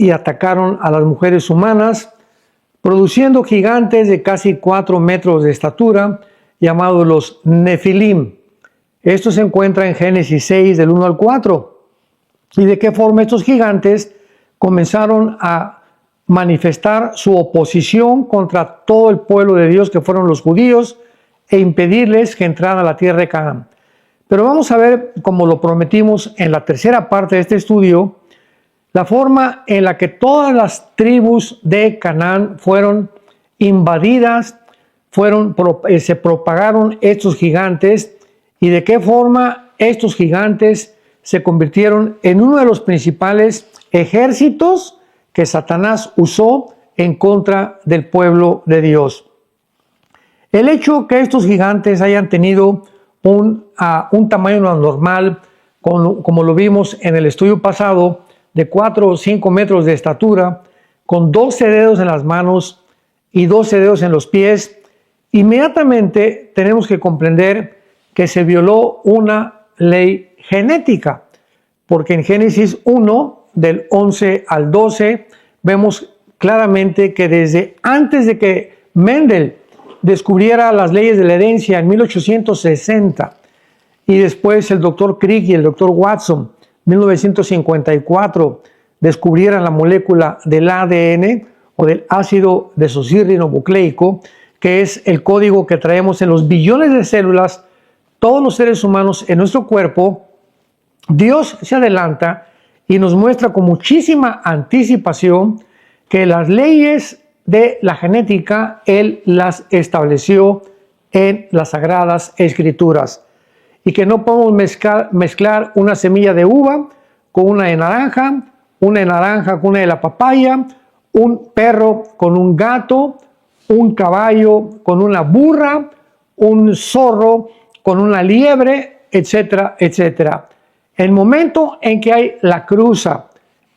y atacaron a las mujeres humanas, produciendo gigantes de casi 4 metros de estatura, llamados los Nefilim. Esto se encuentra en Génesis 6, del 1 al 4. ¿Y de qué forma estos gigantes comenzaron a manifestar su oposición contra todo el pueblo de Dios, que fueron los judíos, e impedirles que entraran a la tierra de Canaán? Pero vamos a ver, como lo prometimos en la tercera parte de este estudio, la forma en la que todas las tribus de Canaán fueron invadidas, se propagaron estos gigantes, y de qué forma estos gigantes se convirtieron en uno de los principales ejércitos que Satanás usó en contra del pueblo de Dios. El hecho que estos gigantes hayan tenido un tamaño anormal, como lo vimos en el estudio pasado, de 4 o 5 metros de estatura, con 12 dedos en las manos y 12 dedos en los pies, inmediatamente tenemos que comprender que se violó una ley genética, porque en Génesis 1, del 11 al 12, vemos claramente que desde antes de que Mendel descubriera las leyes de la herencia en 1860, y después el doctor Crick y el doctor Watson, 1954, descubrieran la molécula del ADN o del ácido desoxirribonucleico, que es el código que traemos en los billones de células, todos los seres humanos en nuestro cuerpo. Dios se adelanta y nos muestra con muchísima anticipación que las leyes de la genética Él las estableció en las Sagradas Escrituras, y que no podemos mezclar una semilla de uva con una de naranja con una de la papaya, un perro con un gato, un caballo con una burra, un zorro con una liebre, etcétera, etcétera. El momento en que hay la cruza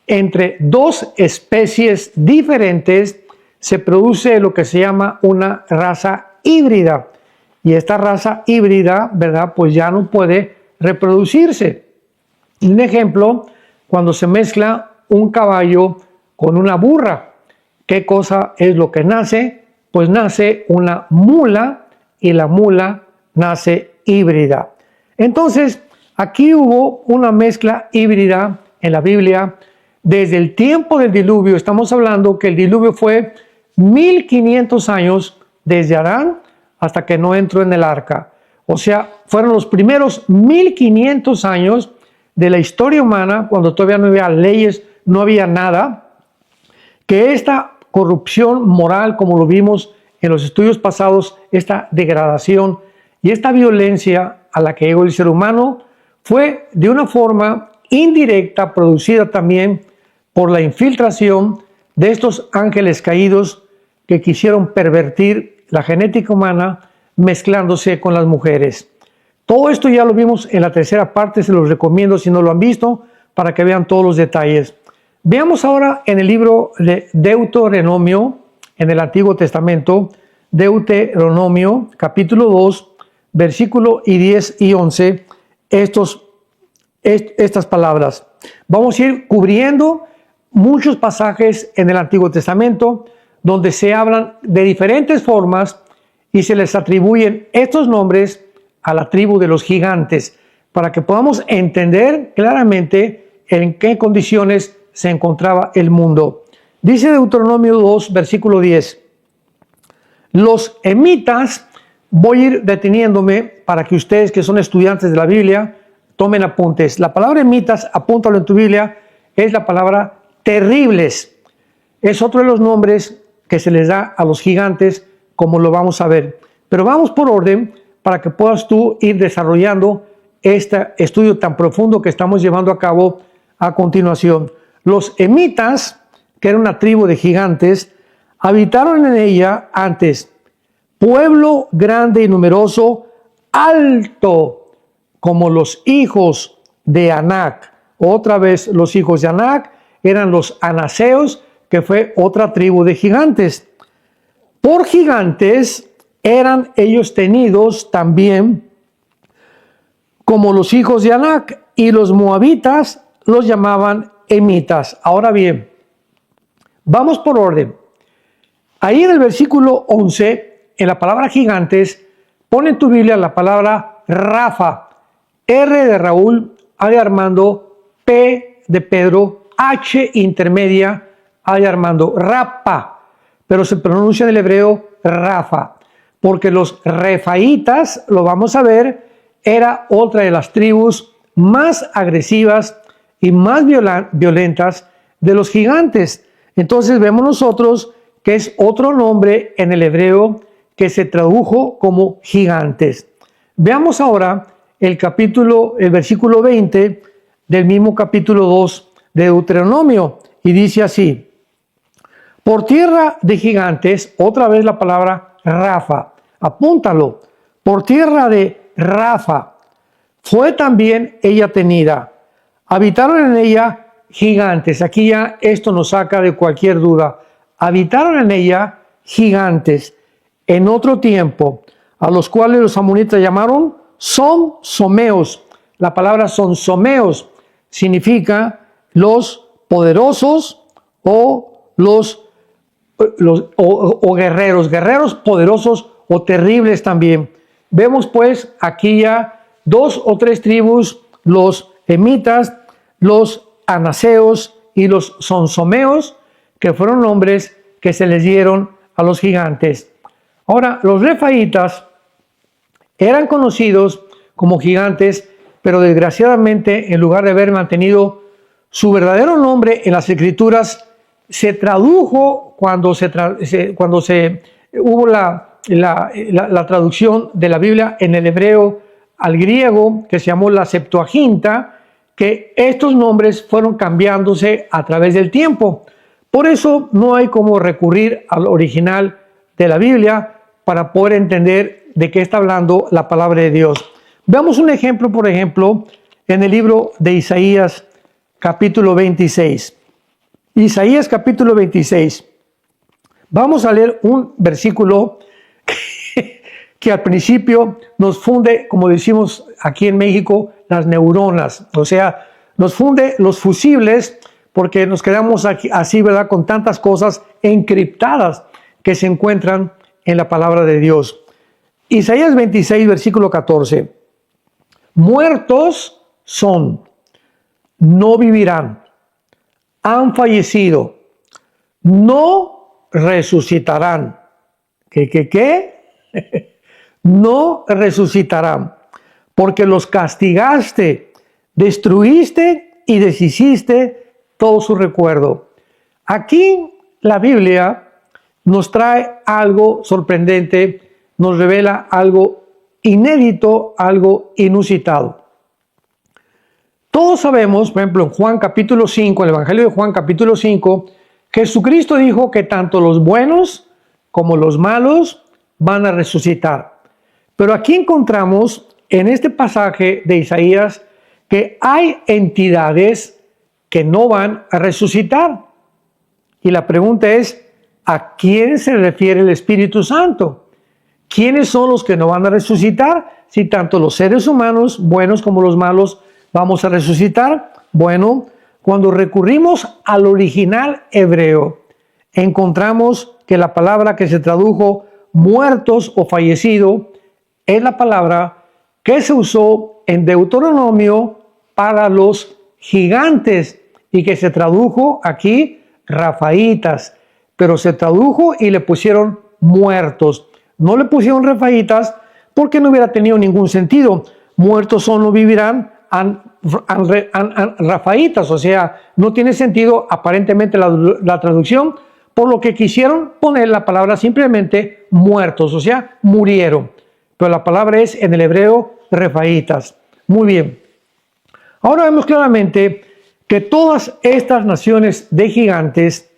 entre dos especies diferentes, se produce lo que se llama una raza híbrida. Y esta raza híbrida, ¿verdad?, pues ya no puede reproducirse. Un ejemplo, cuando se mezcla un caballo con una burra, ¿qué cosa es lo que nace? Pues nace una mula, y la mula nace híbrida. Entonces, aquí hubo una mezcla híbrida en la Biblia desde el tiempo del diluvio. Estamos hablando que el diluvio fue 1500 años desde Adán hasta que no entró en el arca. O sea, fueron los primeros 1500 años de la historia humana, cuando todavía no había leyes, no había nada, que esta corrupción moral, como lo vimos en los estudios pasados, esta degradación y esta violencia a la que llegó el ser humano, fue de una forma indirecta producida también por la infiltración de estos ángeles caídos que quisieron pervertir la genética humana mezclándose con las mujeres. Todo esto ya lo vimos en la tercera parte, se los recomiendo si no lo han visto, para que vean todos los detalles. Veamos ahora en el libro de Deuteronomio, en el Antiguo Testamento, Deuteronomio, capítulo 2, versículo 10 y 11, estas palabras. Vamos a ir cubriendo muchos pasajes en el Antiguo Testamento donde se hablan de diferentes formas y se les atribuyen estos nombres a la tribu de los gigantes, para que podamos entender claramente en qué condiciones se encontraba el mundo. Dice Deuteronomio 2, versículo 10. Los emitas, voy a ir deteniéndome para que ustedes que son estudiantes de la Biblia tomen apuntes. La palabra emitas, apúntalo en tu Biblia, es la palabra terribles. Es otro de los nombres que se les da a los gigantes, como lo vamos a ver. Pero vamos por orden para que puedas tú ir desarrollando este estudio tan profundo que estamos llevando a cabo a continuación. Los emitas, que era una tribu de gigantes, habitaron en ella antes, pueblo grande y numeroso, alto, como los hijos de Anac. Otra vez los hijos de Anac eran los anaseos, que fue otra tribu de gigantes. Por gigantes eran ellos tenidos también como los hijos de Anac, y los moabitas los llamaban emitas. Ahora bien, Vamos por orden. Ahí en el versículo 11, en la palabra gigantes, pone en tu Biblia la palabra Rafa. R de Raúl, A de Armando, P de Pedro, H intermedia, A de Armando, Rapa. Pero se pronuncia en el hebreo Rafa, porque los refaitas, lo vamos a ver, era otra de las tribus más agresivas y más violentas de los gigantes. Entonces vemos nosotros que es otro nombre en el hebreo que se tradujo como gigantes. Veamos ahora el versículo 20 del mismo capítulo 2 de Deuteronomio, y dice así: por tierra de gigantes, otra vez la palabra Rafa, apúntalo, por tierra de Rafa, fue también ella tenida, habitaron en ella gigantes. Aquí ya esto nos saca de cualquier duda. Habitaron en ella gigantes en otro tiempo, a los cuales los amonitas llamaron sonsomeos. La palabra sonsomeos significa los poderosos o guerreros poderosos o terribles también. Vemos pues aquí ya 2 o 3 tribus, los emitas, los anaseos y los sonsomeos, que fueron nombres que se les dieron a los gigantes. Ahora, los refaitas eran conocidos como gigantes, pero desgraciadamente, en lugar de haber mantenido su verdadero nombre en las escrituras, se tradujo cuando hubo la traducción de la Biblia en el hebreo al griego, que se llamó la Septuaginta, que estos nombres fueron cambiándose a través del tiempo. Por eso no hay como recurrir al original de la Biblia para poder entender de qué está hablando la palabra de Dios. Veamos un ejemplo, por ejemplo, en el libro de Isaías, capítulo 26. Isaías, capítulo 26. Vamos a leer un versículo que al principio nos funde, como decimos aquí en México, las neuronas. O sea, nos funde los fusibles, porque nos quedamos aquí, así, ¿verdad?, con tantas cosas encriptadas que se encuentran en la palabra de Dios. Isaías 26, versículo 14. Muertos son, no vivirán. Han fallecido, no resucitarán. ¿Qué? No resucitarán, porque los castigaste, destruiste y deshiciste todo su recuerdo. Aquí la Biblia nos trae algo sorprendente, nos revela algo inédito, algo inusitado. Todos sabemos, por ejemplo, en Juan capítulo 5, el Evangelio de Juan capítulo 5, Jesucristo dijo que tanto los buenos como los malos van a resucitar. Pero aquí encontramos en este pasaje de Isaías que hay entidades que no van a resucitar. Y la pregunta es, ¿a quién se refiere el Espíritu Santo? ¿Quiénes son los que no van a resucitar? Si tanto los seres humanos, buenos como los malos, vamos a resucitar. Bueno, cuando recurrimos al original hebreo, encontramos que la palabra que se tradujo muertos o fallecido es la palabra que se usó en Deuteronomio para los gigantes y que se tradujo aquí rafaitas, pero se tradujo y le pusieron muertos. No le pusieron rafaitas porque no hubiera tenido ningún sentido. Muertos son, no vivirán, rafaitas, o sea, no tiene sentido aparentemente la traducción, por lo que quisieron poner la palabra simplemente muertos, o sea, murieron. Pero la palabra es en el hebreo refaitas. Muy bien. Ahora vemos claramente que todas estas naciones de gigantes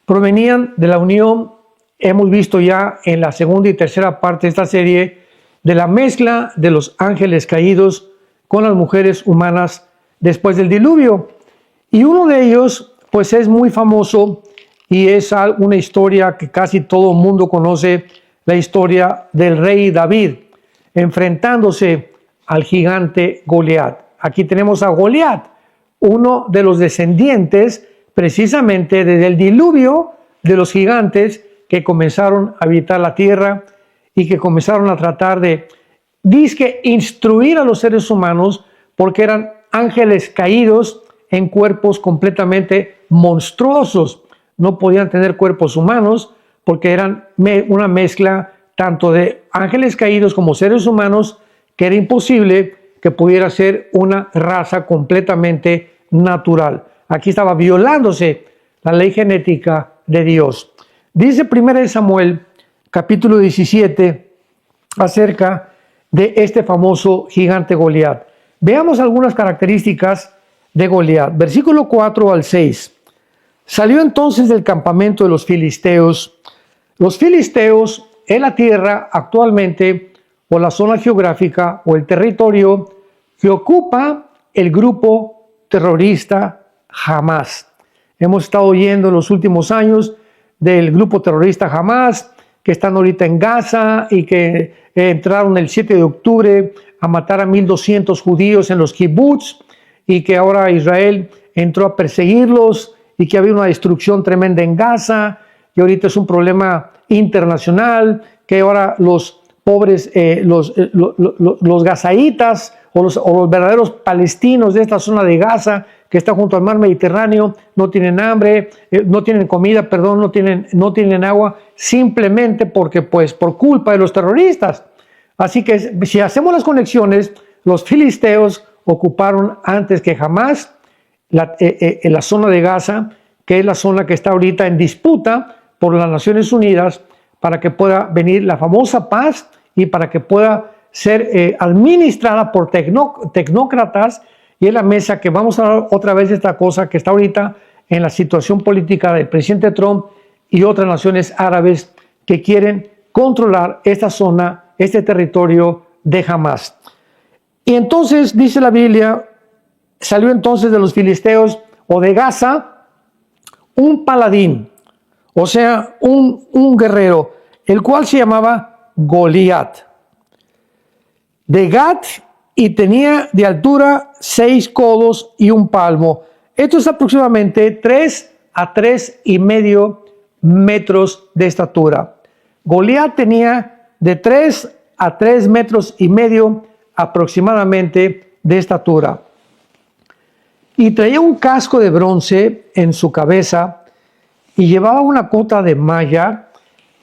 provenían de la unión, hemos visto ya en la segunda y tercera parte de esta serie, de la mezcla de los ángeles caídos con las mujeres humanas después del diluvio. Y uno de ellos, pues es muy famoso y es una historia que casi todo el mundo conoce, la historia del rey David, enfrentándose al gigante Goliat. Aquí tenemos a Goliat, uno de los descendientes precisamente desde el diluvio de los gigantes que comenzaron a habitar la tierra y que comenzaron a tratar de, dizque, instruir a los seres humanos, porque eran ángeles caídos en cuerpos completamente monstruosos. No podían tener cuerpos humanos porque eran una mezcla tanto de ángeles caídos como seres humanos, que era imposible que pudiera ser una raza completamente natural. Aquí estaba violándose la ley genética de Dios. Dice 1 Samuel, capítulo 17, acerca de este famoso gigante Goliat. Veamos algunas características de Goliat. Versículo 4 al 6. Salió entonces del campamento de los filisteos. Los filisteos es la tierra actualmente, o la zona geográfica, o el territorio que ocupa el grupo terrorista Hamas. Hemos estado oyendo en los últimos años del grupo terrorista Hamas, que están ahorita en Gaza y que entraron el 7 de octubre a matar a 1,200 judíos en los kibbutz, y que ahora Israel entró a perseguirlos y que había una destrucción tremenda en Gaza, y ahorita es un problema internacional, que ahora los pobres, los gazaitas o los verdaderos palestinos de esta zona de Gaza, que está junto al mar Mediterráneo, no tienen hambre, no tienen comida, perdón, no tienen agua, simplemente porque, pues, por culpa de los terroristas. Así que si hacemos las conexiones, los filisteos ocuparon antes que jamás la zona de Gaza, que es la zona que está ahorita en disputa por las Naciones Unidas, para que pueda venir la famosa paz y para que pueda ser administrada por tecnócratas. Y es la mesa que vamos a hablar otra vez de esta cosa que está ahorita en la situación política del presidente Trump y otras naciones árabes que quieren controlar esta zona, este territorio de Hamas. Y entonces dice la Biblia, salió entonces de los filisteos o de Gaza un paladín, o sea, un guerrero, el cual se llamaba Goliat, de Gat, y tenía de altura 6 codos y 1 palmo. Esto es aproximadamente 3 a 3,5 metros de estatura. Goliat tenía de 3 a 3,5 metros aproximadamente de estatura. Y traía un casco de bronce en su cabeza y llevaba una cota de malla,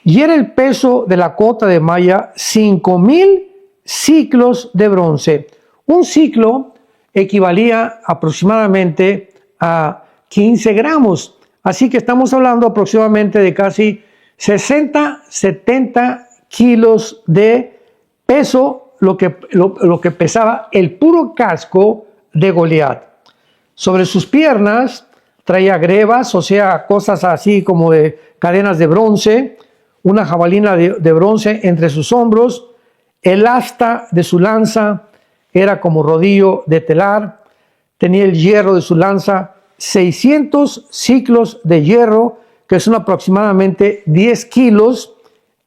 y era el peso de la cota de malla 5,000 ciclos de bronce. Un ciclo equivalía aproximadamente a 15 gramos. Así que estamos hablando aproximadamente de casi 60-70 kilos de peso, lo que pesaba el puro casco de Goliat. Sobre sus piernas traía grebas, o sea, cosas así como de cadenas de bronce, una jabalina de bronce entre sus hombros. El asta de su lanza era como rodillo de telar. Tenía el hierro de su lanza 600 ciclos de hierro, que son aproximadamente 10 kilos,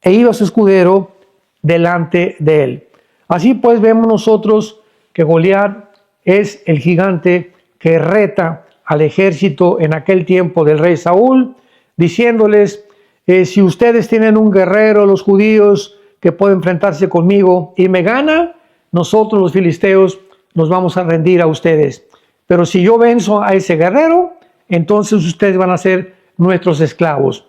e iba su escudero delante de él. Así pues vemos nosotros que Goliat es el gigante que reta al ejército en aquel tiempo del rey Saúl, diciéndoles, si ustedes tienen un guerrero, los judíos, que puede enfrentarse conmigo y me gana, nosotros los filisteos nos vamos a rendir a ustedes. Pero si yo venzo a ese guerrero, entonces ustedes van a ser nuestros esclavos.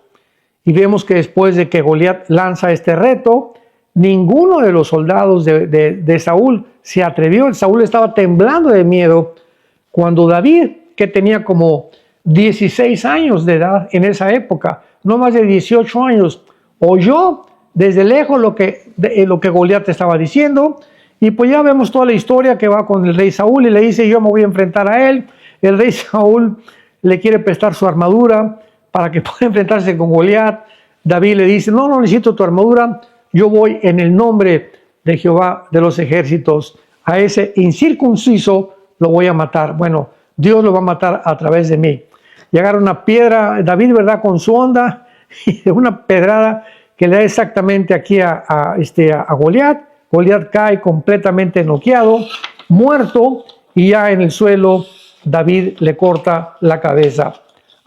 Y vemos que después de que Goliat lanza este reto, ninguno de los soldados de Saúl se atrevió. Saúl estaba temblando de miedo cuando David, que tenía como 16 años de edad en esa época, no más de 18 años, oyó desde lejos lo que Goliat estaba diciendo. Y pues ya vemos toda la historia que va con el rey Saúl y le dice, yo me voy a enfrentar a él. El rey Saúl le quiere prestar su armadura para que pueda enfrentarse con Goliat. David le dice, no necesito tu armadura, yo voy en el nombre de Jehová de los ejércitos. A ese incircunciso lo voy a matar. Bueno, Dios lo va a matar a través de mí. Y agarra una piedra, David, ¿verdad?, con su onda, y una pedrada que le da exactamente aquí a Goliat. Goliat cae completamente noqueado, muerto, y ya en el suelo David le corta la cabeza.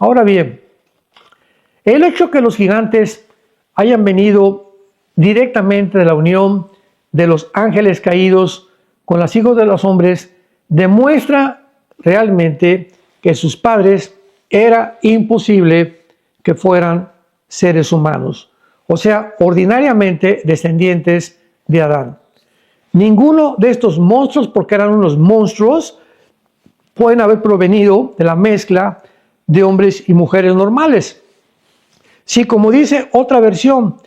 Ahora bien, el hecho que los gigantes hayan venido directamente de la unión de los ángeles caídos con los hijos de los hombres demuestra realmente que sus padres era imposible que fueran seres humanos, o sea, ordinariamente descendientes de Adán. Ninguno de estos monstruos, porque eran unos monstruos, pueden haber provenido de la mezcla de hombres y mujeres normales. Si, como dice otra versión,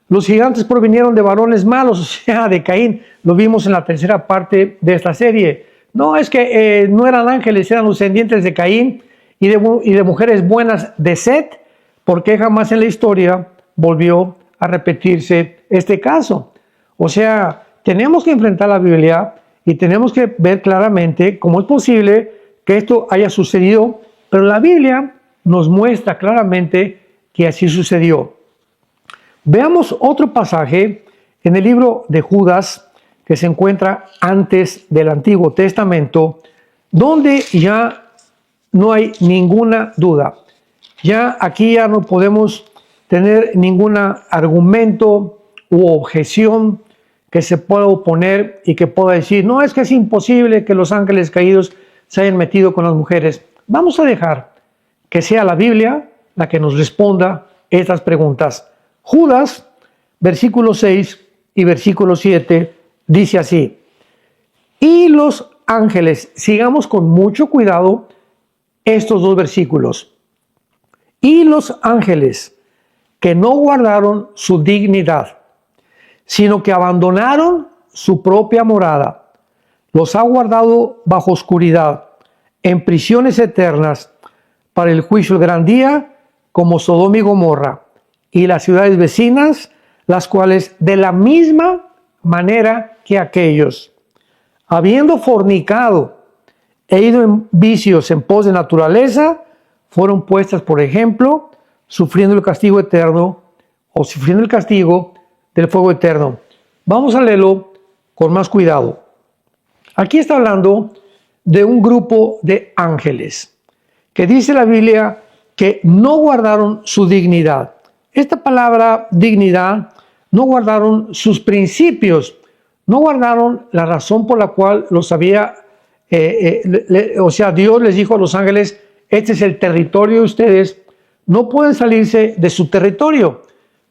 los gigantes provinieron de varones malos, o sea, de Caín, lo vimos en la tercera parte de esta serie. No, es que no eran ángeles, eran los descendientes de Caín y de mujeres buenas de Set, porque jamás en la historia volvió a repetirse este caso. O sea, tenemos que enfrentar la Biblia y tenemos que ver claramente cómo es posible que esto haya sucedido, pero la Biblia nos muestra claramente que así sucedió. Veamos otro pasaje en el libro de Judas que se encuentra antes del Antiguo Testamento, donde ya no hay ninguna duda. Ya aquí ya no podemos tener ningún argumento u objeción que se pueda oponer y que pueda decir, no, es que es imposible que los ángeles caídos se hayan metido con las mujeres. Vamos a dejar que sea la Biblia la que nos responda estas preguntas. Judas, versículo 6 y versículo 7, dice así: y los ángeles, sigamos con mucho cuidado estos dos versículos, y los ángeles que no guardaron su dignidad, sino que abandonaron su propia morada, los ha guardado bajo oscuridad, en prisiones eternas, para el juicio del gran día, como Sodoma y Gomorra, y las ciudades vecinas, las cuales de la misma manera que aquellos, habiendo fornicado e ido en vicios en pos de naturaleza, fueron puestas, por ejemplo, sufriendo el castigo eterno o sufriendo el castigo del fuego eterno. Vamos a leerlo con más cuidado. Aquí está hablando de un grupo de ángeles que dice la Biblia que no guardaron su dignidad. Esta palabra dignidad, no guardaron sus principios, no guardaron la razón por la cual los había, o sea, Dios les dijo a los ángeles, este es el territorio de ustedes, no pueden salirse de su territorio.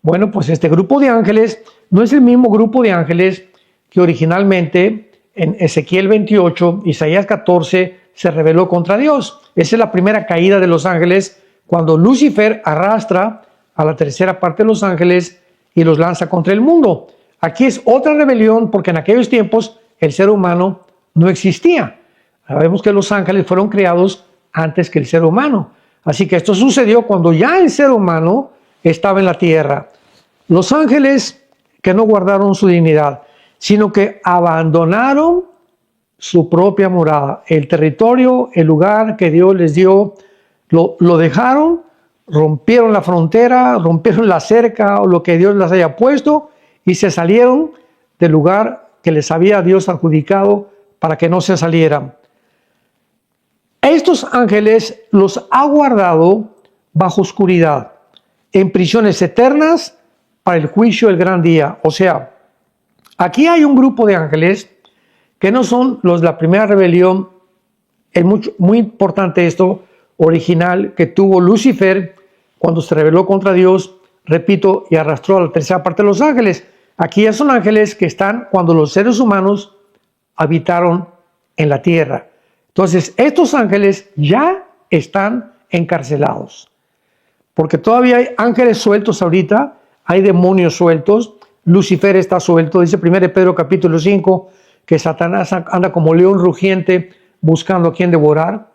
Bueno, pues este grupo de ángeles no es el mismo grupo de ángeles que originalmente en Ezequiel 28, Isaías 14, se rebeló contra Dios. Esa es la primera caída de los ángeles, cuando Lucifer arrastra a la tercera parte de los ángeles y los lanza contra el mundo. Aquí es otra rebelión, porque en aquellos tiempos el ser humano no existía. Sabemos que los ángeles fueron creados antes que el ser humano. Así que esto sucedió cuando ya el ser humano estaba en la tierra. Los ángeles que no guardaron su dignidad, sino que abandonaron su propia morada, el territorio, el lugar que Dios les dio, lo dejaron, rompieron la frontera, rompieron la cerca o lo que Dios les haya puesto y se salieron del lugar que les había Dios adjudicado para que no se salieran. Estos ángeles los ha guardado bajo oscuridad, en prisiones eternas para el juicio del gran día. O sea, aquí hay un grupo de ángeles que no son los de la primera rebelión. Es muy importante esto, original, que tuvo Lucifer cuando se rebeló contra Dios, repito, y arrastró a la tercera parte de los ángeles. Aquí ya son ángeles que están cuando los seres humanos habitaron en la tierra. Entonces, estos ángeles ya están encarcelados, porque todavía hay ángeles sueltos ahorita, hay demonios sueltos, Lucifer está suelto, dice 1 Pedro capítulo 5, que Satanás anda como león rugiente buscando a quien devorar.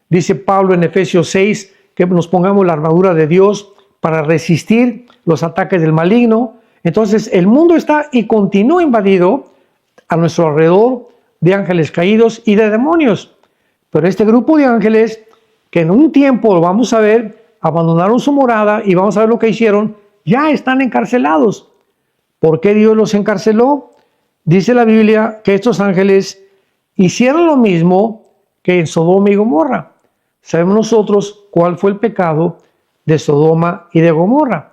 Dice Pablo en Efesios 6 que nos pongamos la armadura de Dios para resistir los ataques del maligno. Entonces el mundo está y continúa invadido a nuestro alrededor de ángeles caídos y de demonios. Pero este grupo de ángeles, que en un tiempo lo vamos a ver, abandonaron su morada y vamos a ver lo que hicieron, ya están encarcelados. ¿Por qué Dios los encarceló? Dice la Biblia que estos ángeles hicieron lo mismo que en Sodoma y Gomorra. Sabemos nosotros cuál fue el pecado de Sodoma y de Gomorra.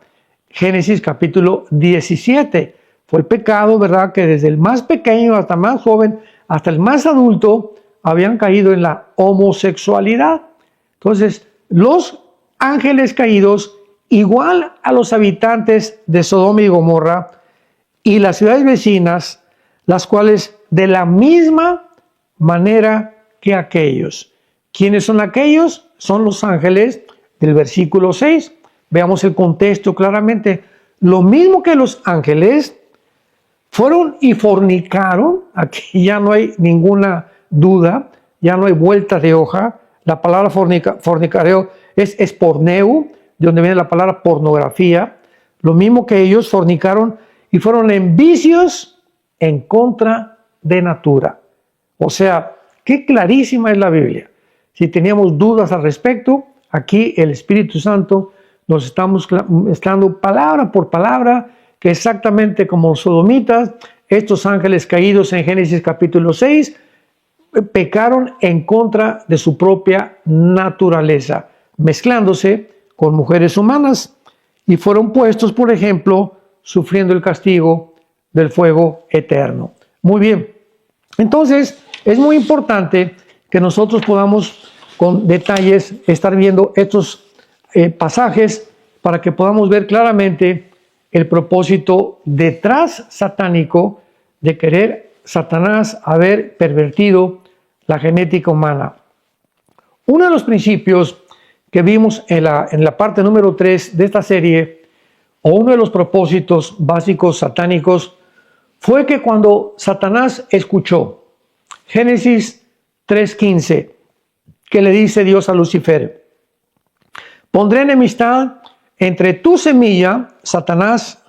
Génesis capítulo 17. Fue el pecado, ¿verdad?, que desde el más pequeño hasta el más joven, hasta el más adulto, habían caído en la homosexualidad. Entonces, los ángeles caídos, igual a los habitantes de Sodoma y Gomorra y las ciudades vecinas, las cuales de la misma manera que aquellos. ¿Quiénes son aquellos? Son los ángeles del versículo 6. Veamos el contexto claramente. Lo mismo que los ángeles fueron y fornicaron, aquí ya no hay ninguna duda, ya no hay vuelta de hoja. La palabra fornicareo es porneu, de donde viene la palabra pornografía. Lo mismo que ellos fornicaron y fueron en vicios en contra de natura. O sea, qué clarísima es la Biblia. Si teníamos dudas al respecto, aquí el Espíritu Santo nos está mostrando palabra por palabra que exactamente como los sodomitas, estos ángeles caídos en Génesis capítulo 6, pecaron en contra de su propia naturaleza, mezclándose con mujeres humanas y fueron puestos, por ejemplo, sufriendo el castigo del fuego eterno. Muy bien, entonces es muy importante que nosotros podamos con detalles estar viendo estos pasajes para que podamos ver claramente el propósito detrás satánico de querer Satanás haber pervertido la genética humana. Uno de los principios que vimos en la parte número 3 de esta serie, o uno de los propósitos básicos satánicos, fue que cuando Satanás escuchó Génesis 3:15, que le dice Dios a Lucifer: pondré enemistad entre tu semilla, Satanás.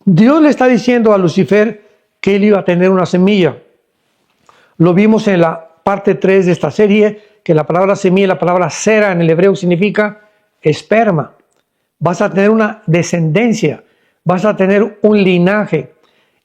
Dios le está diciendo a Lucifer que él iba a tener una semilla. Lo vimos en la parte 3 de esta serie, que la palabra semilla, la palabra sera en el hebreo significa esperma. Vas a tener una descendencia, vas a tener un linaje.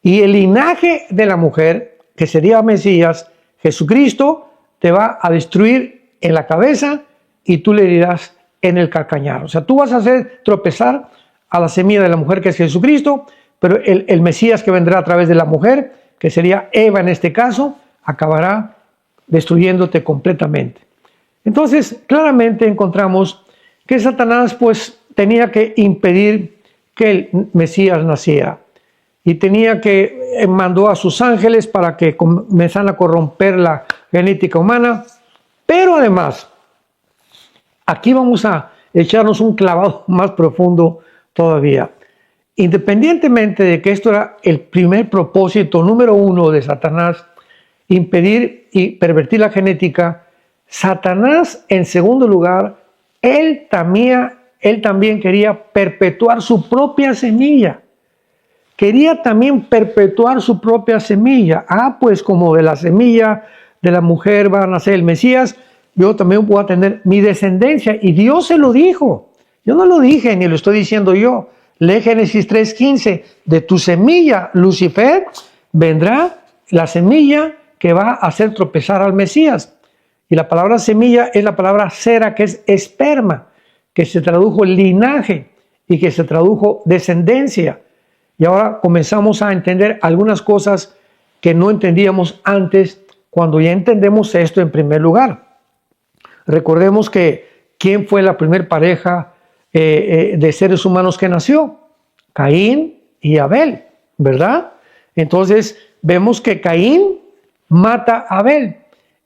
Y el linaje de la mujer, que sería Mesías, Jesucristo, te va a destruir en la cabeza y tú le herirás en el calcañar. O sea, tú vas a hacer tropezar a la semilla de la mujer, que es Jesucristo, pero el Mesías que vendrá a través de la mujer, que sería Eva en este caso, acabará destruyéndote completamente. Entonces, claramente encontramos que Satanás pues tenía que impedir que el Mesías naciera y mandó a sus ángeles para que comenzaran a corromper la genética humana, pero además, aquí vamos a echarnos un clavado más profundo todavía. Independientemente de que esto era el primer propósito número 1 de Satanás, impedir y pervertir la genética, Satanás, en segundo lugar, él también quería perpetuar su propia semilla. Quería también perpetuar su propia semilla. Pues como de la semilla de la mujer va a nacer el Mesías, yo también voy a tener mi descendencia. Y Dios se lo dijo. Yo no lo dije ni lo estoy diciendo yo. Lee Génesis 3:15. De tu semilla, Lucifer, vendrá la semilla que va a hacer tropezar al Mesías. Y la palabra semilla es la palabra sera, que es esperma, que se tradujo linaje y que se tradujo descendencia. Y ahora comenzamos a entender algunas cosas que no entendíamos antes, cuando ya entendemos esto en primer lugar. Recordemos que ¿quién fue la primera pareja de seres humanos que nació? Caín y Abel, ¿verdad? Entonces vemos que Caín mata a Abel.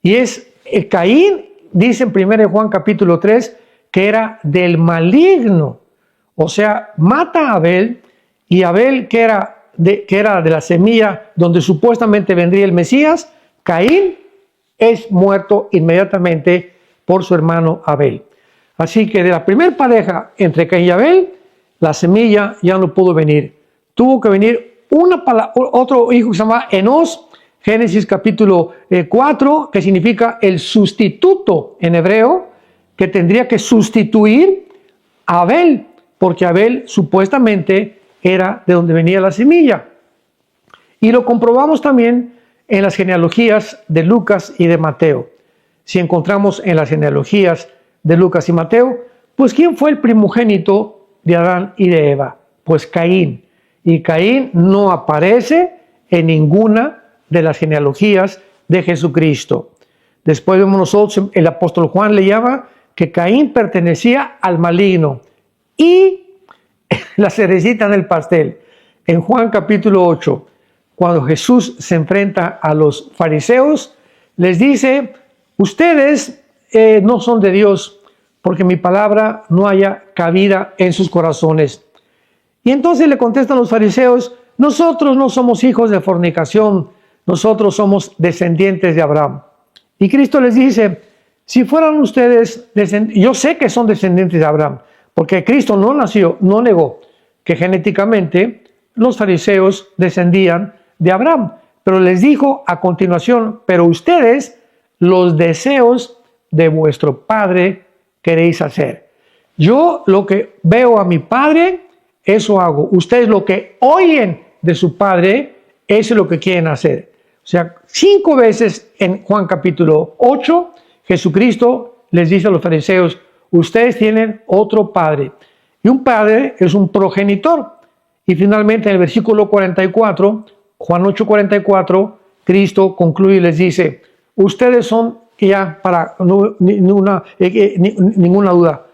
Y Caín, dice en 1 Juan capítulo 3, que era del maligno. O sea, mata a Abel, y Abel, que era de la semilla donde supuestamente vendría el Mesías, Caín es muerto inmediatamente por su hermano Abel. Así que de la primera pareja entre Caín y Abel, la semilla ya no pudo venir. Tuvo que venir otro hijo que se llama Enos, Génesis capítulo 4, que significa el sustituto en hebreo, que tendría que sustituir a Abel, porque Abel supuestamente era de donde venía la semilla. Y lo comprobamos también en las genealogías de Lucas y de Mateo. Si encontramos en las genealogías de Lucas y Mateo. Pues ¿quién fue el primogénito de Adán y de Eva? Pues Caín. Y Caín no aparece en ninguna de las genealogías de Jesucristo. Después vemos nosotros, el apóstol Juan le llama que Caín pertenecía al maligno. Y la cerecita en el pastel, en Juan capítulo 8, cuando Jesús se enfrenta a los fariseos, les dice, ustedes no son de Dios, porque mi palabra no haya cabida en sus corazones. Y entonces le contestan los fariseos, nosotros no somos hijos de fornicación, nosotros somos descendientes de Abraham. Y Cristo les dice, si fueran ustedes, yo sé que son descendientes de Abraham, porque Cristo no negó que genéticamente los fariseos descendían de Abraham, pero les dijo a continuación, pero ustedes los deseos de vuestro padre queréis hacer. Yo lo que veo a mi padre, eso hago. Ustedes lo que oyen de su padre, eso es lo que quieren hacer. O sea, 5 veces en Juan capítulo 8, Jesucristo les dice a los fariseos, ustedes tienen otro padre. Y un padre es un progenitor. Y finalmente en el versículo 44, Juan 8:44, Cristo concluye y les dice, ustedes son, ya para ninguna duda,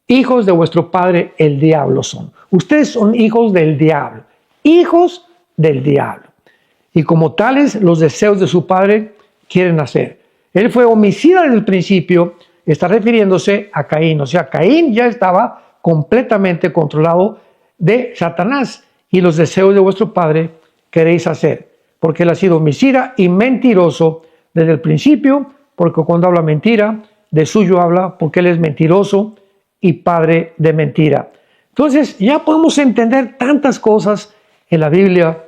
hijos de vuestro padre el diablo son. Ustedes son hijos del diablo. Hijos del diablo. Y como tales, los deseos de su padre quieren hacer. Él fue homicida desde el principio, está refiriéndose a Caín. O sea, Caín ya estaba completamente controlado de Satanás. Y los deseos de vuestro padre queréis hacer. Porque él ha sido homicida y mentiroso desde el principio, porque cuando habla mentira, de suyo habla, porque él es mentiroso y padre de mentira. Entonces, ya podemos entender tantas cosas en la Biblia,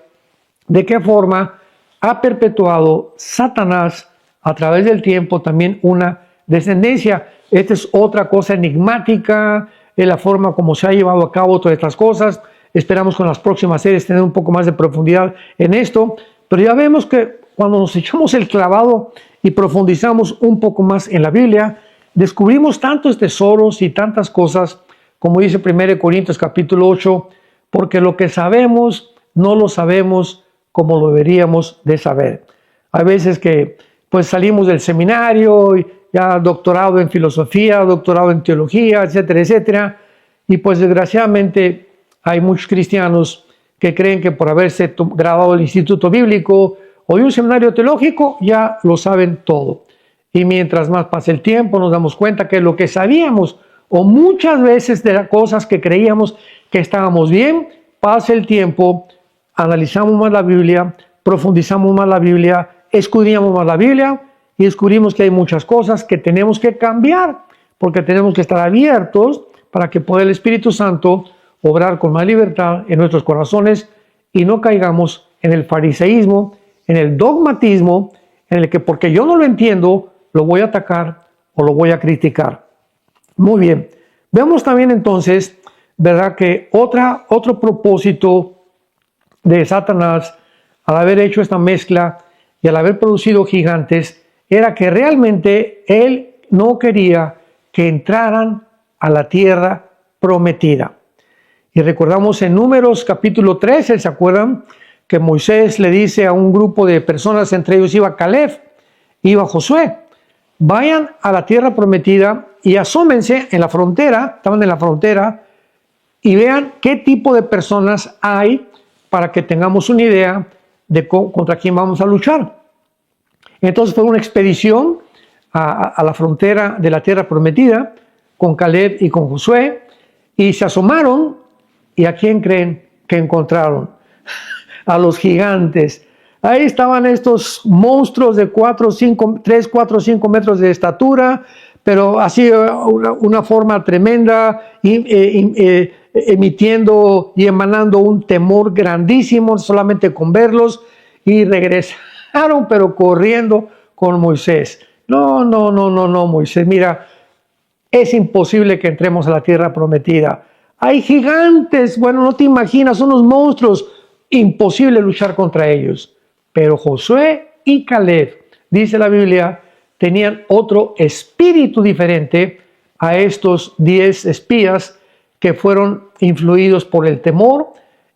de qué forma ha perpetuado Satanás a través del tiempo también una descendencia. Esta es otra cosa enigmática, en la forma como se ha llevado a cabo todas estas cosas. Esperamos con las próximas series tener un poco más de profundidad en esto, pero ya vemos que cuando nos echamos el clavado y profundizamos un poco más en la Biblia, descubrimos tantos tesoros y tantas cosas, como dice 1 Corintios capítulo 8, porque lo que sabemos no lo sabemos como lo deberíamos de saber. Hay veces que pues salimos del seminario, y ya doctorado en filosofía, doctorado en teología, etcétera, etcétera, y pues desgraciadamente hay muchos cristianos que creen que por haberse graduado del Instituto Bíblico o de un seminario teológico ya lo saben todo. Y mientras más pasa el tiempo nos damos cuenta que lo que sabíamos o muchas veces de las cosas que creíamos que estábamos bien, pasa el tiempo, analizamos más la Biblia, profundizamos más la Biblia, escudriñamos más la Biblia y descubrimos que hay muchas cosas que tenemos que cambiar porque tenemos que estar abiertos para que pueda el Espíritu Santo obrar con más libertad en nuestros corazones y no caigamos en el fariseísmo, en el dogmatismo, en el que porque yo no lo entiendo, lo voy a atacar o lo voy a criticar. Muy bien. Vemos también entonces, ¿verdad?, que otro propósito de Satanás al haber hecho esta mezcla y al haber producido gigantes era que realmente él no quería que entraran a la tierra prometida. Y recordamos en Números capítulo 13, ¿se acuerdan? Que Moisés le dice a un grupo de personas, entre ellos iba Caleb, iba Josué, vayan a la tierra prometida y asómense en la frontera, estaban en la frontera, y vean qué tipo de personas hay para que tengamos una idea de contra quién vamos a luchar. Entonces fue una expedición a la frontera de la tierra prometida con Caleb y con Josué, y se asomaron, ¿y a quién creen que encontraron? A los gigantes. Ahí estaban estos monstruos de 3, 4, 5 metros de estatura, pero así una forma tremenda, emitiendo y emanando un temor grandísimo solamente con verlos, y regresaron pero corriendo con Moisés. No, Moisés, mira, es imposible que entremos a la tierra prometida. Hay gigantes, bueno, no te imaginas, son unos monstruos, imposible luchar contra ellos. Pero Josué y Caleb, dice la Biblia, tenían otro espíritu diferente a estos 10 espías que fueron influidos por el temor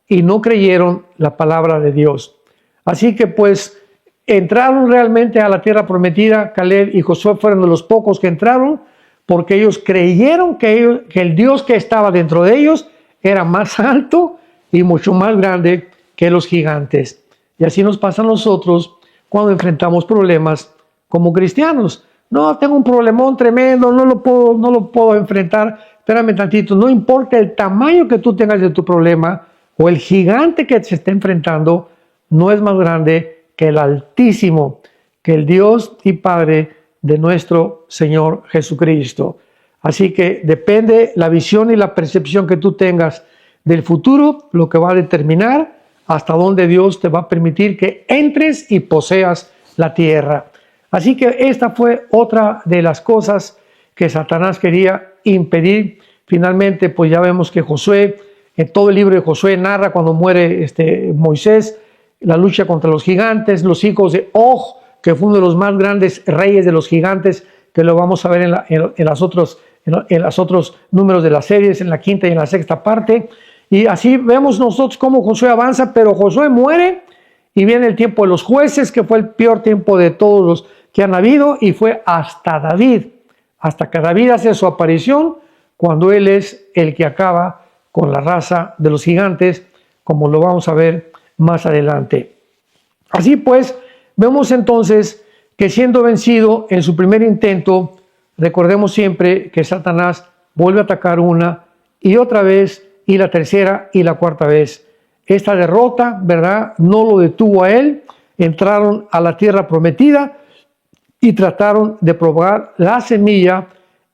y no creyeron la palabra de Dios. Así que pues entraron realmente a la tierra prometida. Caleb y Josué fueron de los pocos que entraron porque ellos creyeron que el Dios que estaba dentro de ellos era más alto y mucho más grande que los gigantes. Y así nos pasa a nosotros cuando enfrentamos problemas como cristianos. No, tengo un problemón tremendo, no lo puedo enfrentar. Espérame tantito, no importa el tamaño que tú tengas de tu problema o el gigante que se esté enfrentando, no es más grande que el Altísimo, que el Dios y Padre de nuestro Señor Jesucristo. Así que depende la visión y la percepción que tú tengas del futuro, lo que va a determinar hasta dónde Dios te va a permitir que entres y poseas la tierra. Así que esta fue otra de las cosas que Satanás quería impedir. Finalmente, pues ya vemos que Josué, en todo el libro de Josué, narra cuando muere Moisés, la lucha contra los gigantes, los hijos de Og, que fue uno de los más grandes reyes de los gigantes, que lo vamos a ver en los otros números de las series, en la quinta y en la sexta parte. Y así vemos nosotros cómo Josué avanza, pero Josué muere y viene el tiempo de los jueces, que fue el peor tiempo de todos los que han habido, y fue hasta David, hasta que David hace su aparición, cuando él es el que acaba con la raza de los gigantes, como lo vamos a ver más adelante. Así pues, vemos entonces que siendo vencido en su primer intento, recordemos siempre que Satanás vuelve a atacar una y otra vez, y la tercera y la cuarta vez. Esta derrota, ¿verdad?, no lo detuvo a él. Entraron a la tierra prometida y trataron de propagar la semilla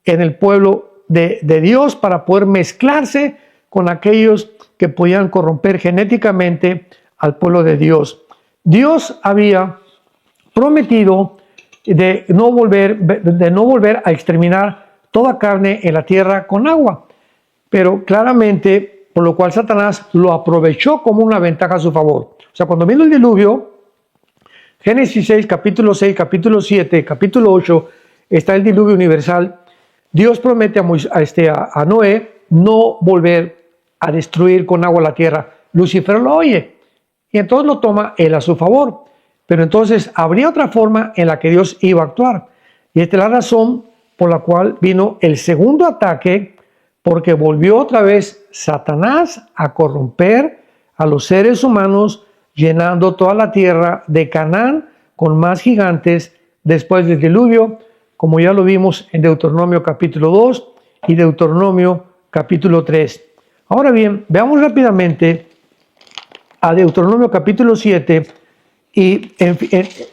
en el pueblo de Dios para poder mezclarse con aquellos que podían corromper genéticamente al pueblo de Dios. Dios había prometido de no volver a exterminar toda carne en la tierra con agua, pero claramente, por lo cual Satanás lo aprovechó como una ventaja a su favor. O sea, cuando vino el diluvio, Génesis 6, capítulo 6, capítulo 7, capítulo 8, está el diluvio universal. Dios promete a Noé no volver a destruir con agua la tierra. Lucifer lo oye y entonces lo toma él a su favor. Pero entonces habría otra forma en la que Dios iba a actuar. Y esta es la razón por la cual vino el segundo ataque, porque volvió otra vez Satanás a corromper a los seres humanos, llenando toda la tierra de Canaán con más gigantes después del diluvio, como ya lo vimos en Deuteronomio capítulo 2 y Deuteronomio capítulo 3. Ahora bien, veamos rápidamente a Deuteronomio capítulo 7 y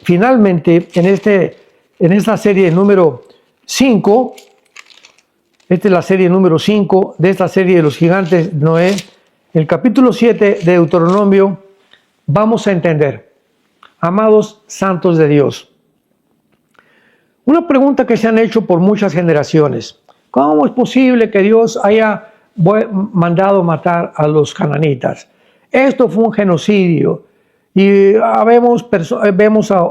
finalmente en esta serie número 5, esta es la serie número 5 de esta serie de los gigantes de Noé, el capítulo 7 de Deuteronomio, vamos a entender, amados santos de Dios, una pregunta que se han hecho por muchas generaciones: ¿cómo es posible que Dios haya mandado matar a los cananitas? Esto fue un genocidio. Y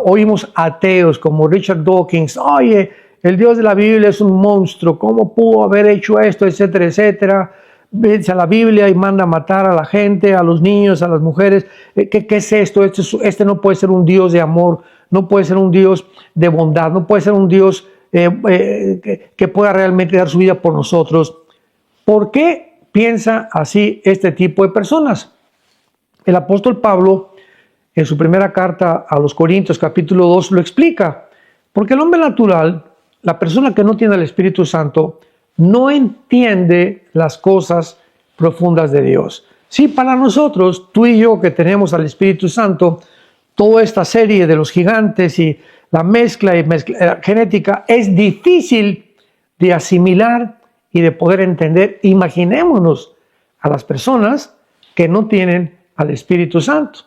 oímos ateos como Richard Dawkins: oye, el Dios de la Biblia es un monstruo, ¿cómo pudo haber hecho esto? Etcétera, etcétera. Vence a la Biblia y manda a matar a la gente, a los niños, a las mujeres. ¿Qué es esto? Este no puede ser un Dios de amor, no puede ser un Dios de bondad, no puede ser un Dios que pueda realmente dar su vida por nosotros. ¿Por qué piensa así este tipo de personas? El apóstol Pablo, en su primera carta a los Corintios, capítulo 2, lo explica. Porque el hombre natural, la persona que no tiene el Espíritu Santo, no entiende las cosas profundas de Dios. Sí, para nosotros, tú y yo que tenemos al Espíritu Santo, toda esta serie de los gigantes y la mezcla genética es difícil de asimilar y de poder entender. Imaginémonos a las personas que no tienen al Espíritu Santo.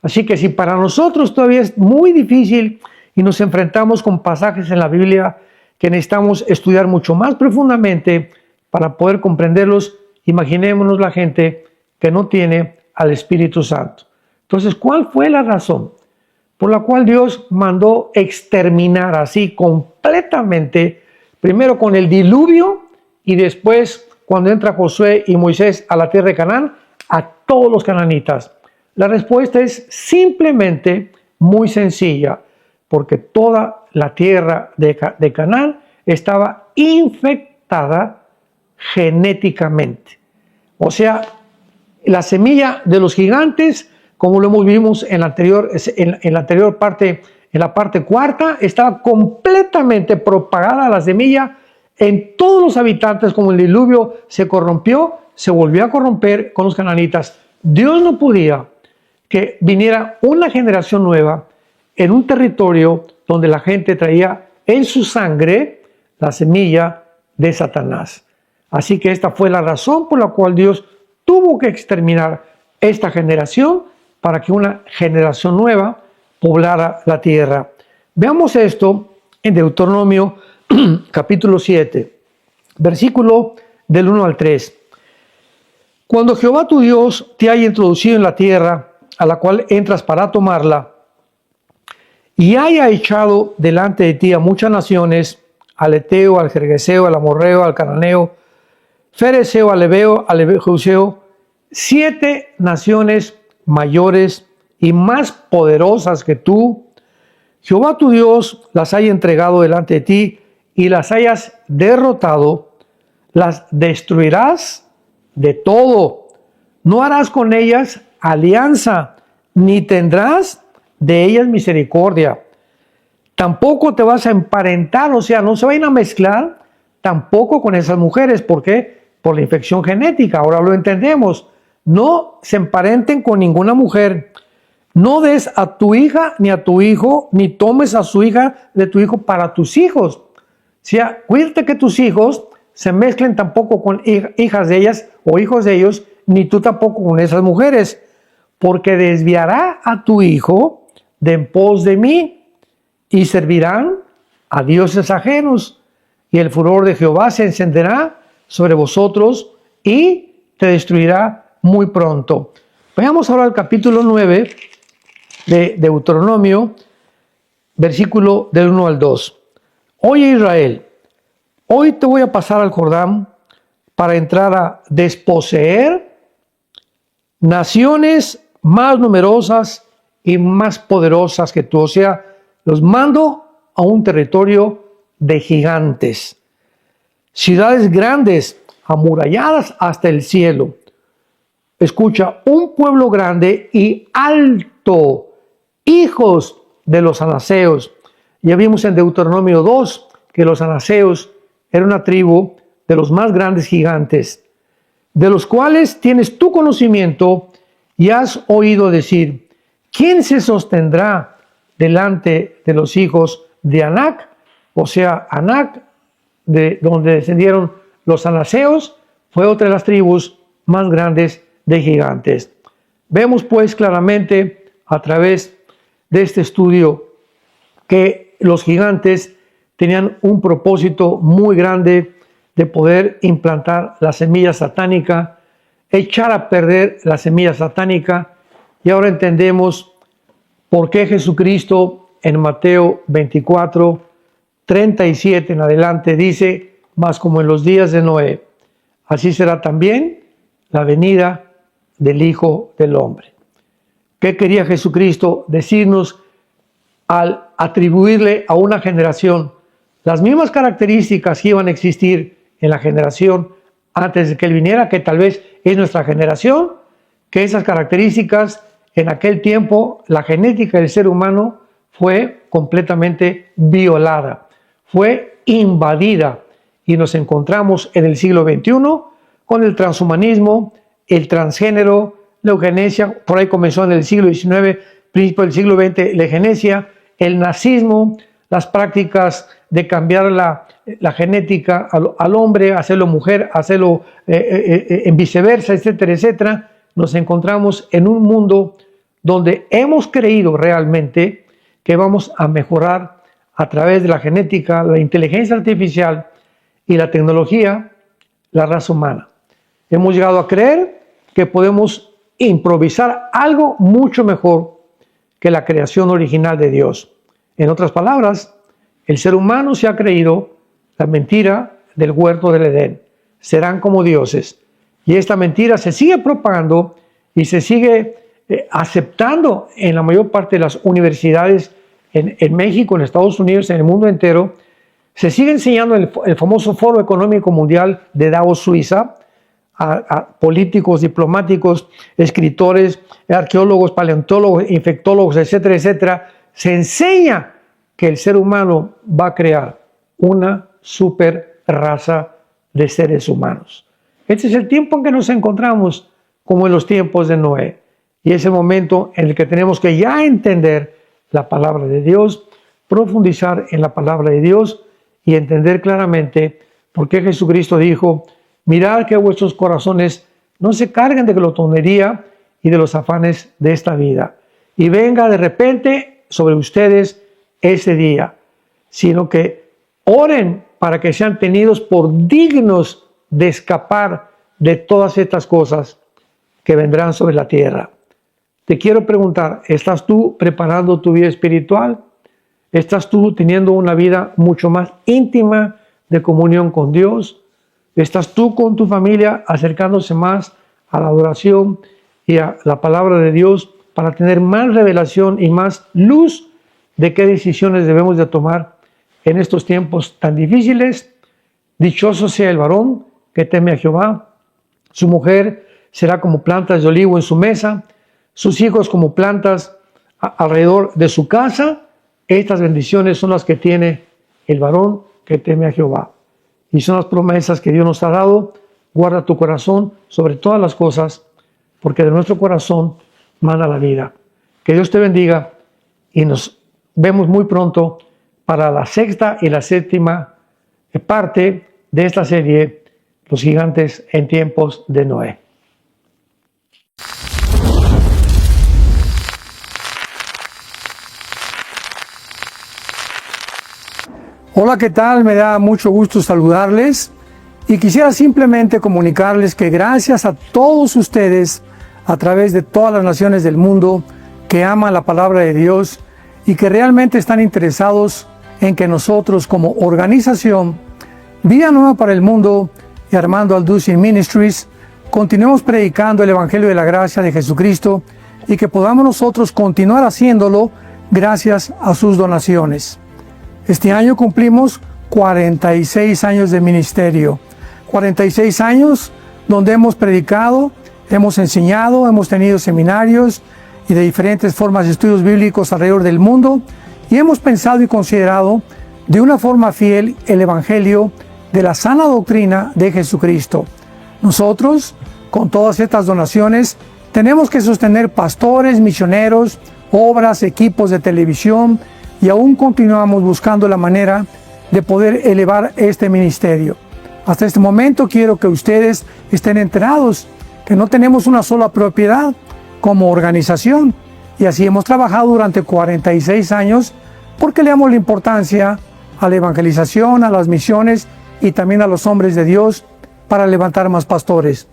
Así que si para nosotros todavía es muy difícil y nos enfrentamos con pasajes en la Biblia que necesitamos estudiar mucho más profundamente para poder comprenderlos, imaginémonos la gente que no tiene al Espíritu Santo. Entonces, ¿cuál fue la razón por la cual Dios mandó exterminar así completamente, primero con el diluvio y después, cuando entra Josué y Moisés a la tierra de Canaán, a todos los cananitas? La respuesta es simplemente muy sencilla, porque toda la tierra de Canaán estaba infectada genéticamente. O sea, la semilla de los gigantes, como lo vimos en la anterior parte, en la parte cuarta, estaba completamente propagada la semilla en todos los habitantes. Como el diluvio se corrompió, se volvió a corromper con los cananitas. Dios no podía que viniera una generación nueva en un territorio donde la gente traía en su sangre la semilla de Satanás. Así que esta fue la razón por la cual Dios tuvo que exterminar esta generación para que una generación nueva poblara la tierra. Veamos esto en Deuteronomio capítulo 7, versículo del 1 al 3. Cuando Jehová tu Dios te haya introducido en la tierra a la cual entras para tomarla, y haya echado delante de ti a muchas naciones, al Eteo, al Gergeseo, al Amorreo, al Cananeo, Fereseo, al Ebeo, al Jebuseo, 7 naciones mayores y más poderosas que tú, Jehová tu Dios las haya entregado delante de ti y las hayas derrotado, las destruirás de todo. No harás con ellas alianza, ni tendrás de ellas misericordia. Tampoco te vas a emparentar, o sea, no se vayan a mezclar tampoco con esas mujeres. ¿Por qué? Por la infección genética. Ahora lo entendemos. No se emparenten con ninguna mujer. No des a tu hija ni a tu hijo, ni tomes a su hija de tu hijo para tus hijos. O sea, cuídate que tus hijos se mezclen tampoco con hijas de ellas o hijos de ellos, ni tú tampoco con esas mujeres, porque desviará a tu hijo de en pos de mí y servirán a dioses ajenos, y el furor de Jehová se encenderá sobre vosotros y te destruirá muy pronto. Veamos ahora el capítulo 9 de Deuteronomio, versículo del 1 al 2. Oye Israel, hoy te voy a pasar al Jordán para entrar a desposeer naciones más numerosas y más poderosas que tú. O sea, los mando a un territorio de gigantes, ciudades grandes, amuralladas hasta el cielo. Escucha, un pueblo grande y alto, hijos de los anaseos. Ya vimos en Deuteronomio 2 que los anaseos eran una tribu de los más grandes gigantes, de los cuales tienes tu conocimiento y has oído decir, ¿quién se sostendrá delante de los hijos de Anac? O sea, Anac, de donde descendieron los anaseos, fue otra de las tribus más grandes de gigantes. Vemos pues claramente a través de este estudio que los gigantes tenían un propósito muy grande de poder implantar la semilla satánica, echar a perder la semilla satánica. Y ahora entendemos por qué Jesucristo en Mateo 24, 37 en adelante dice, mas como en los días de Noé, así será también la venida del Hijo del Hombre. ¿Qué quería Jesucristo decirnos al atribuirle a una generación las mismas características que iban a existir en la generación antes de que Él viniera, que tal vez es nuestra generación, que esas características en aquel tiempo, la genética del ser humano fue completamente violada, fue invadida y nos encontramos en el siglo XXI con el transhumanismo, el transgénero, la eugenesia, por ahí comenzó en el siglo XIX, principio del siglo XX, la eugenesia, el nazismo, las prácticas de cambiar la genética al hombre, hacerlo mujer, hacerlo en viceversa, etcétera, etcétera. Nos encontramos en un mundo donde hemos creído realmente que vamos a mejorar a través de la genética, la inteligencia artificial y la tecnología, la raza humana. Hemos llegado a creer que podemos improvisar algo mucho mejor que la creación original de Dios. En otras palabras, el ser humano se ha creído la mentira del huerto del Edén. serán como dioses. Y esta mentira se sigue propagando y se sigue aceptando en la mayor parte de las universidades en México, en Estados Unidos, en el mundo entero. Se sigue enseñando el famoso Foro Económico Mundial de Davos, Suiza, a políticos, diplomáticos, escritores, arqueólogos, paleontólogos, infectólogos, etcétera, etcétera. Se enseña que el ser humano va a crear una super raza de seres humanos. Este es el tiempo en que nos encontramos, como en los tiempos de Noé. Y es el momento en el que tenemos que ya entender la palabra de Dios, profundizar en la palabra de Dios y entender claramente por qué Jesucristo dijo: mirad que vuestros corazones no se carguen de glotonería y de los afanes de esta vida, y venga de repente sobre ustedes ese día, sino que oren para que sean tenidos por dignos de escapar de todas estas cosas que vendrán sobre la tierra. Te quiero preguntar, ¿estás tú preparando tu vida espiritual? ¿Estás tú teniendo una vida mucho más íntima de comunión con Dios? ¿Estás tú con tu familia acercándose más a la adoración y a la palabra de Dios para tener más revelación y más luz de qué decisiones debemos de tomar en estos tiempos tan difíciles? Dichoso sea el varón que teme a Jehová. Su mujer será como plantas de olivo en su mesa, sus hijos como plantas alrededor de su casa. Estas bendiciones son las que tiene el varón que teme a Jehová. Y son las promesas que Dios nos ha dado. Guarda tu corazón sobre todas las cosas, porque de nuestro corazón mana la vida. Que Dios te bendiga y nos vemos muy pronto para la sexta y la séptima parte de esta serie, Los gigantes en tiempos de Noé. Hola, ¿qué tal? Me da mucho gusto saludarles y quisiera simplemente comunicarles que gracias a todos ustedes a través de todas las naciones del mundo que aman la palabra de Dios y que realmente están interesados en que nosotros como organización Vida Nueva para el Mundo y Armando Alducin Ministries continuemos predicando el Evangelio de la Gracia de Jesucristo y que podamos nosotros continuar haciéndolo gracias a sus donaciones. Este año cumplimos 46 años de ministerio, 46 años donde hemos predicado, hemos enseñado, hemos tenido seminarios y de diferentes formas de estudios bíblicos alrededor del mundo y hemos pensado y considerado de una forma fiel el Evangelio de la sana doctrina de Jesucristo. Nosotros, con todas estas donaciones, tenemos que sostener pastores, misioneros, obras, equipos de televisión y aún continuamos buscando la manera de poder elevar este ministerio. Hasta este momento quiero que ustedes estén enterados que no tenemos una sola propiedad como organización y así hemos trabajado durante 46 años porque le damos la importancia a la evangelización, a las misiones y también a los hombres de Dios para levantar más pastores.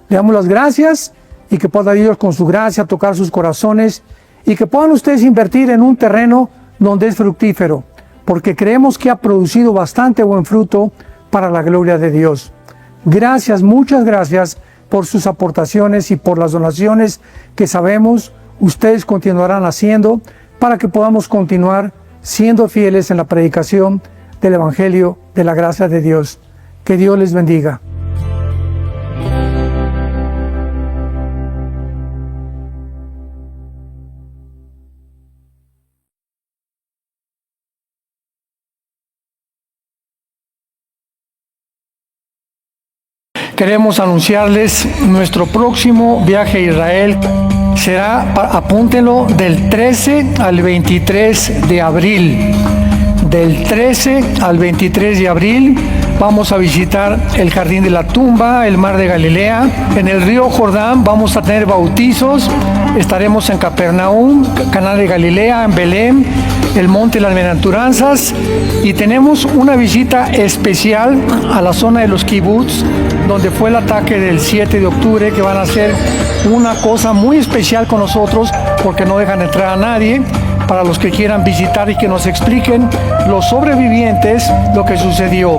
Le damos las gracias y que pueda Dios con su gracia tocar sus corazones y que puedan ustedes invertir en un terreno donde es fructífero, porque creemos que ha producido bastante buen fruto para la gloria de Dios. Gracias, muchas gracias por sus aportaciones y por las donaciones que sabemos ustedes continuarán haciendo para que podamos continuar siendo fieles en la predicación del Evangelio de la gracia de Dios. Que Dios les bendiga. Queremos anunciarles nuestro próximo viaje a Israel. Será, apúntenlo, del 13 al 23 de abril. Del 13 al 23 de abril vamos a visitar el Jardín de la Tumba, el Mar de Galilea. En el río Jordán vamos a tener bautizos. Estaremos en Capernaum, Caná de Galilea, en Belén, el Monte de las Bienaventuranzas. Y tenemos una visita especial a la zona de los kibbutz, donde fue el ataque del 7 de octubre, que van a hacer una cosa muy especial con nosotros, porque no dejan entrar a nadie, para los que quieran visitar y que nos expliquen los sobrevivientes lo que sucedió.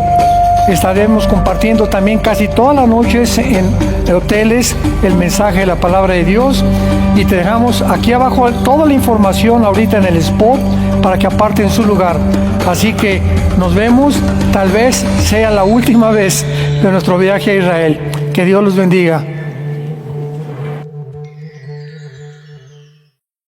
estaremos compartiendo también casi todas las noches en hoteles el mensaje de la palabra de Dios, y te dejamos aquí abajo toda la información ahorita en el spot para que aparten su lugar. Así que nos vemos, tal vez sea la última vez de nuestro viaje a Israel. Que Dios los bendiga.